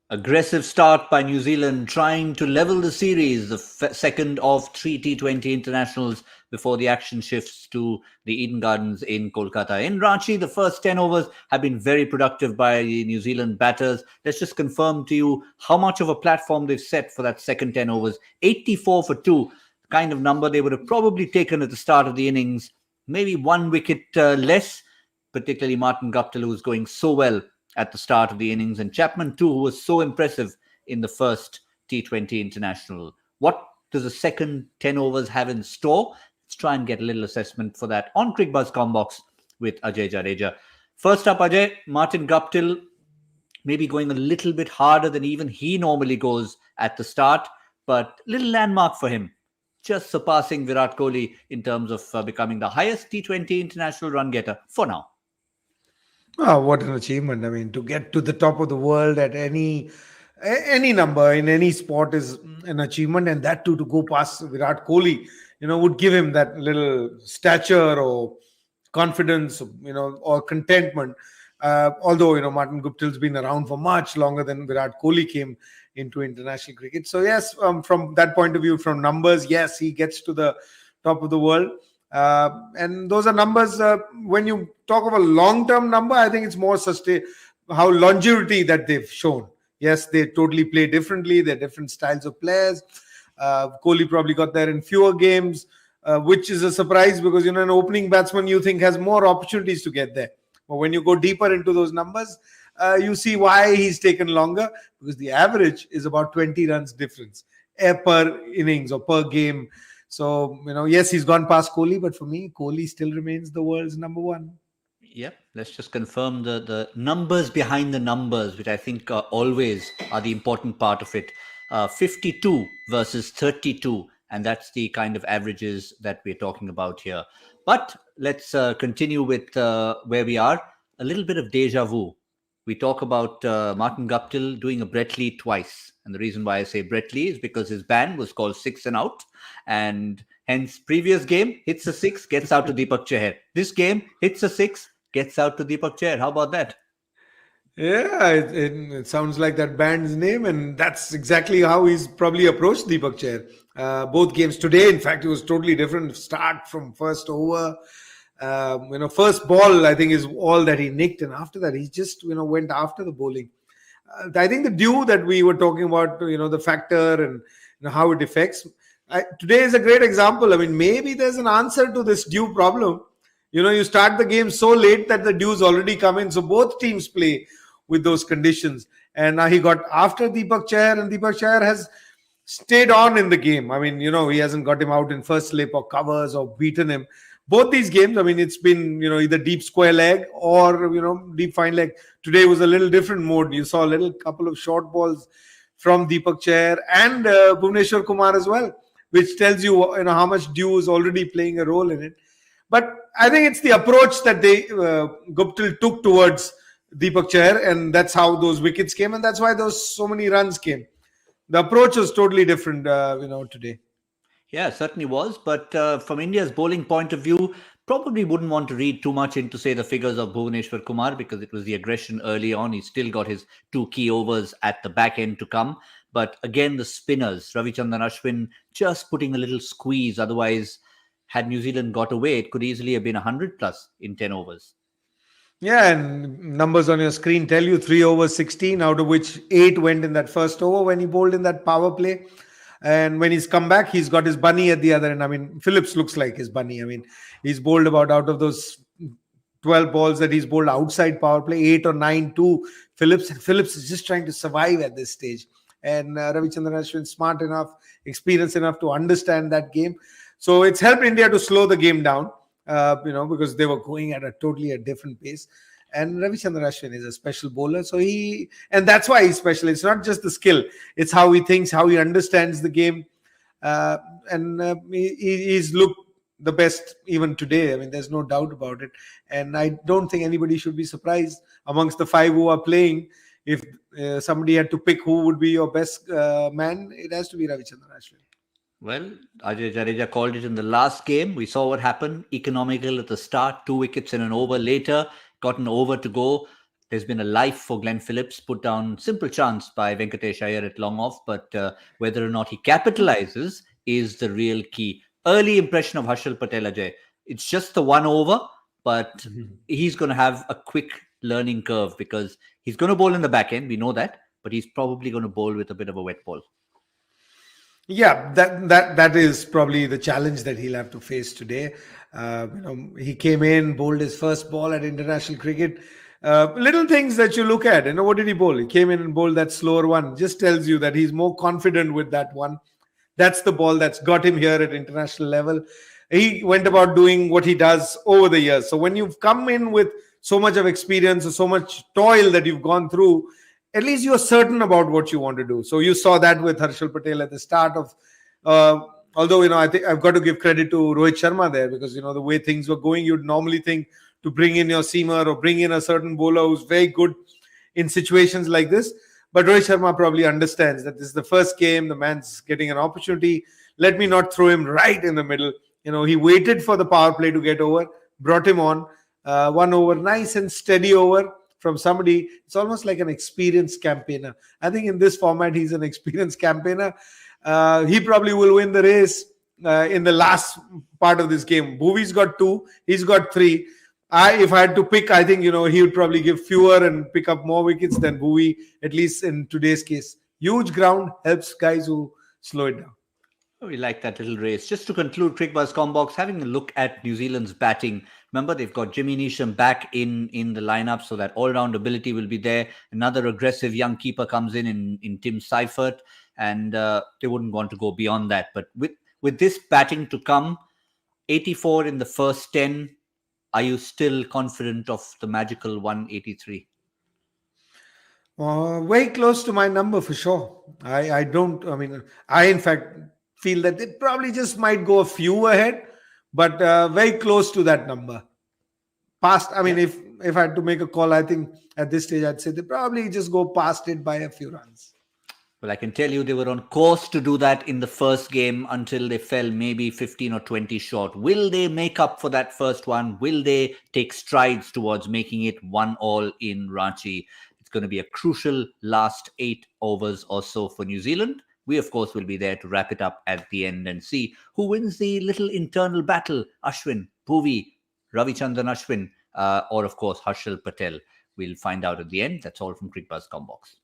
Aggressive start by New Zealand, trying to level the series, the second of three T20 internationals before the action shifts to the Eden Gardens in Kolkata. In Ranchi, the first 10 overs have been very productive by the New Zealand batters. Let's just confirm to you how much of a platform they've set for that second 10 overs. 84 for 2, the kind of number they would have probably taken at the start of the innings. Maybe one wicket less, particularly Martin Guptill, who was going so well at the start of the innings, and Chapman too, who was so impressive in the first T20 international. What does the second 10 overs have in store? Let's try and get a little assessment for that on Cricbuzz Comm Box with Ajay Jadeja. First up, Ajay, Martin Guptill maybe going a little bit harder than even he normally goes at the start, but little landmark for him, just surpassing Virat Kohli in terms of becoming the highest T20 international run getter for now. Oh, what an achievement. I mean, to get to the top of the world at any number in any sport is an achievement, and that too to go past Virat Kohli, would give him that little stature or confidence, or contentment. Although, Martin Guptill's been around for much longer than Virat Kohli came into international cricket. So, yes, from that point of view, from numbers, yes, he gets to the top of the world. And those are numbers, when you talk of a long-term number, I think it's more how longevity that they've shown. Yes, they totally play differently. They're different styles of players. Kohli probably got there in fewer games, which is a surprise because, an opening batsman you think has more opportunities to get there. But when you go deeper into those numbers, you see why he's taken longer, because the average is about 20 runs difference per innings or per game. So, yes, he's gone past Kohli, but for me, Kohli still remains the world's number one. Yep, let's just confirm the numbers behind the numbers, which I think always are the important part of it. 52 versus 32, and that's the kind of averages that we're talking about here. But let's continue with where we are. A little bit of deja vu. We talk about Martin Guptill doing a Brett Lee twice. And the reason why I say Brett Lee is because his ban was called 6 and out. And hence, previous game, hits a 6, gets out to Deepak Chahar. This game, hits a 6, gets out to Deepak Chahar. How about that? Yeah, it sounds like that band's name, and that's exactly how he's probably approached Deepak Chahar. Both games today, in fact, it was totally different. Start from first over. First ball, I think, is all that he nicked, and after that, he just, went after the bowling. I think the dew that we were talking about, the factor and how it affects. Today is a great example. I mean, maybe there's an answer to this dew problem. You start the game so late that the dew's already come in. So both teams play with those conditions. And now he got after Deepak Chahar, and Deepak Chahar has stayed on in the game. I mean, he hasn't got him out in first slip or covers or beaten him. Both these games, I mean, it's been, either deep square leg or, deep fine leg. Today was a little different mode. You saw a little couple of short balls from Deepak Chahar and Bhuvneshwar Kumar as well, which tells you, how much dew is already playing a role in it. But I think it's the approach that Guptill took towards Deepak Chahar, and that's how those wickets came, and that's why so many runs came. The approach was totally different, today. Yeah, certainly was. But from India's bowling point of view, probably wouldn't want to read too much into, say, the figures of Bhuvneshwar Kumar, because it was the aggression early on. He still got his 2 key overs at the back end to come. But again, the spinners, Ravichandran Ashwin, just putting a little squeeze. Otherwise, had New Zealand got away, it could easily have been 100 plus in 10 overs. Yeah, and numbers on your screen tell you 3 overs 16, out of which 8 went in that first over when he bowled in that power play. And when he's come back, he's got his bunny at the other end. I mean, Phillips looks like his bunny. I mean, he's bowled about, out of those 12 balls that he's bowled outside power play, 8 or 9 to Phillips. And Phillips is just trying to survive at this stage. And Ravichandran Ashwin, smart enough, experienced enough to understand that game. So it's helped India to slow the game down, because they were going at a totally different pace. And Ravichandran Ashwin is a special bowler. And that's why he's special. It's not just the skill. It's how he thinks, how he understands the game. He's looked the best even today. I mean, there's no doubt about it. And I don't think anybody should be surprised amongst the 5 who are playing. If somebody had to pick who would be your best man, it has to be Ravichandran Ashwin. Well, Ajay Jadeja called it in the last game. We saw what happened. Economical at the start, 2 wickets in an over later, got an over to go. There's been a life for Glenn Phillips, put down simple chance by Venkatesh Iyer at long off, but whether or not he capitalizes is the real key. Early impression of Harshal Patel, Ajay. It's just the one over, but he's going to have a quick learning curve because he's going to bowl in the back end. We know that, but he's probably going to bowl with a bit of a wet ball. Yeah, that is probably the challenge that he'll have to face today. He came in, bowled his first ball at international cricket. Little things that you look at. What did he bowl? He came in and bowled that slower one. Just tells you that he's more confident with that one. That's the ball that's got him here at international level. He went about doing what he does over the years. So when you've come in with so much of experience or so much toil that you've gone through, at least you're certain about what you want to do. So you saw that with Harshal Patel at the start of, although, I think I've got to give credit to Rohit Sharma there because, the way things were going, you'd normally think to bring in your seamer or bring in a certain bowler who's very good in situations like this. But Rohit Sharma probably understands that this is the first game, the man's getting an opportunity. Let me not throw him right in the middle. He waited for the power play to get over, brought him on, one over, nice and steady over from somebody. It's almost like an experienced campaigner. I think in this format, he's an experienced campaigner. He probably will win the race in the last part of this game. Bhuvi's got 2, he's got 3. If I had to pick, I think, he would probably give fewer and pick up more wickets than Bhuvi, at least in today's case. Huge ground helps guys who slow it down. We like that little race. Just to conclude, Cricbuzz Comm Box, having a look at New Zealand's batting. Remember, they've got Jimmy Neesham back in the lineup, so that all-round ability will be there. Another aggressive young keeper comes in Tim Seifert, and they wouldn't want to go beyond that. But with this batting to come, 84 in the first 10, are you still confident of the magical 183? Very close to my number for sure. I in fact feel that they probably just might go a few ahead, but very close to that number. Past, if I had to make a call, I think at this stage I'd say they probably just go past it by a few runs. Well, I can tell you they were on course to do that in the first game until they fell maybe 15 or 20 short. Will they make up for that first one? Will they take strides towards making it 1-1 in Ranchi? It's going to be a crucial last 8 overs or so for New Zealand. We, of course, will be there to wrap it up at the end and see who wins the little internal battle. Ashwin, Bhuvi, Ravichandran Ashwin, or, of course, Harshal Patel. We'll find out at the end. That's all from Cricbuzz Comm Box.